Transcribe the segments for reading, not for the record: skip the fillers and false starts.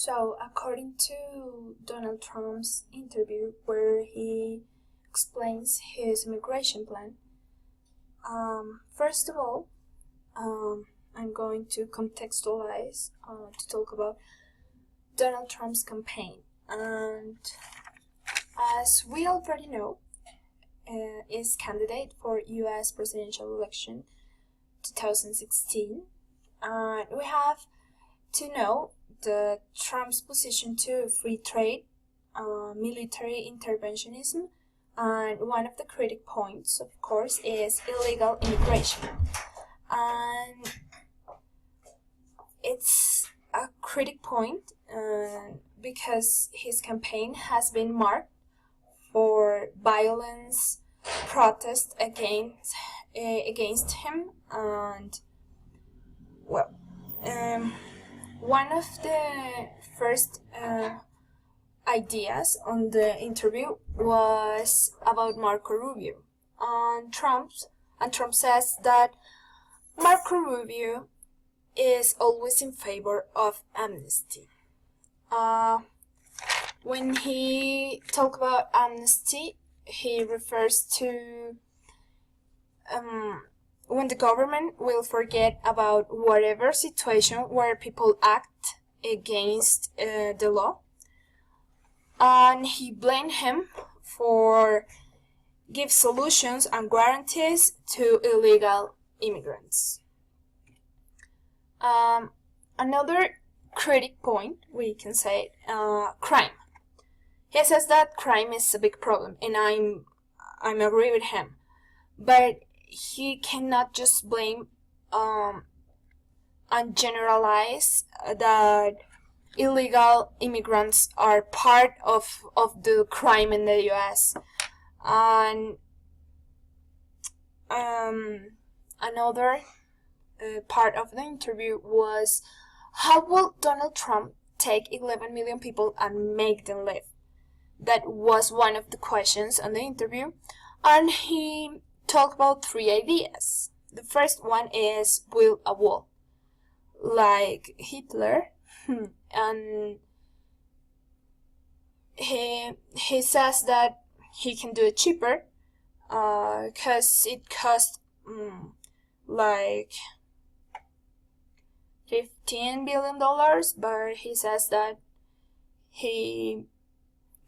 So, according to Donald Trump's interview, where he explains his immigration plan, first of all, I'm going to contextualize to talk about Donald Trump's campaign. And as we already know, is candidate for U.S. presidential election 2016, and we have to know the Trump's position to free trade, military interventionism, and one of the critic points, of course, is illegal immigration. And it's a critic point because his campaign has been marked for violence, protest against him, and one of the first ideas on the interview was about Marco Rubio, and Trump says that Marco Rubio is always in favor of amnesty. When he talks about amnesty, he refers to when the government will forget about whatever situation where people act against the law, and he blamed him for give solutions and guarantees to illegal immigrants. Another critic point, we can say, crime. He says that crime is a big problem, and I'm agree with him, but he cannot just blame and generalize that illegal immigrants are part of the crime in the U.S. And another part of the interview was, how will Donald Trump take 11 million people and make them live? That was one of the questions on the interview, and he talked about 3 ideas. The first one is build a wall, like Hitler, and he says that he can do it cheaper, because it costs like $15 billion, but he says that he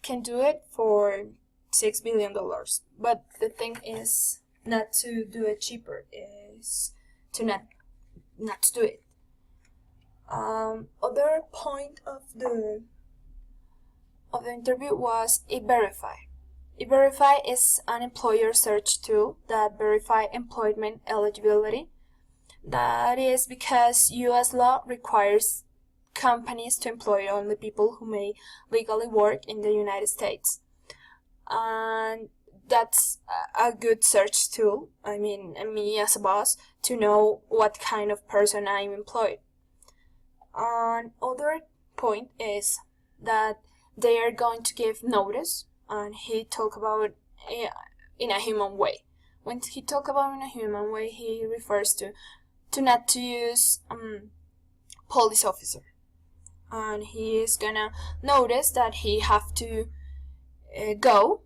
can do it for $6 billion. But the thing is not to do it cheaper, is to not to do it. Other point of the interview was E-Verify. E-Verify is an employer search tool that verifies employment eligibility. That is because U.S. law requires companies to employ only people who may legally work in the United States. And that's a good search tool. I mean, me as a boss, to know what kind of person I'm employed. Another point is that they are going to give notice, and he talked about in a human way. When he talks about in a human way, he refers to not to use police officer, and he is gonna notice that he have to go,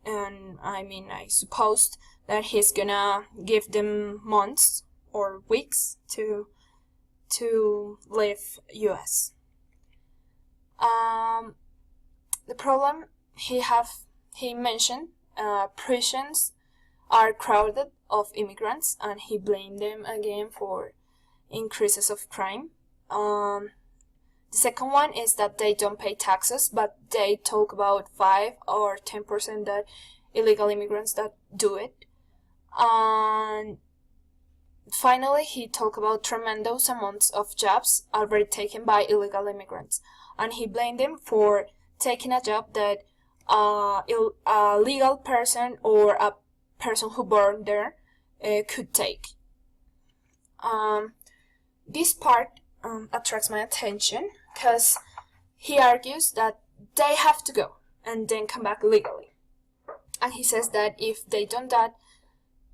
and I suppose that he's gonna give them months or weeks to leave US. The problem he mentioned, prisons are crowded of immigrants, and he blamed them again for increases of crime. The second one is that they don't pay taxes, but they talk about 5 or 10% that illegal immigrants that do it. And finally, he talked about tremendous amounts of jobs already taken by illegal immigrants, and he blamed them for taking a job that a legal person or a person who born there could take. This part attracts my attention because he argues that they have to go and then come back legally. And he says that if they don't that,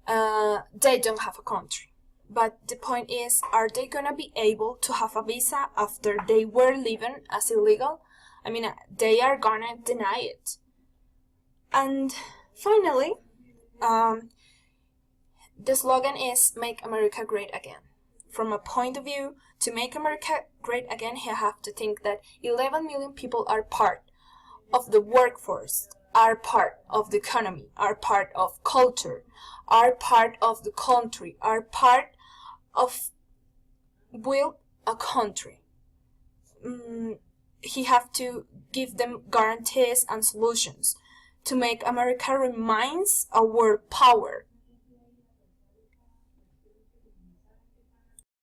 they don't have a country. But the point is, are they gonna be able to have a visa after they were living as illegal? I mean, they are gonna deny it. And finally, the slogan is Make America Great Again. From a point of view, to make America great again, you have to think that 11 million people are part of the workforce, are part of the economy, are part of culture, are part of the country, are part of build a country. He have to give them guarantees and solutions to make America remains a world power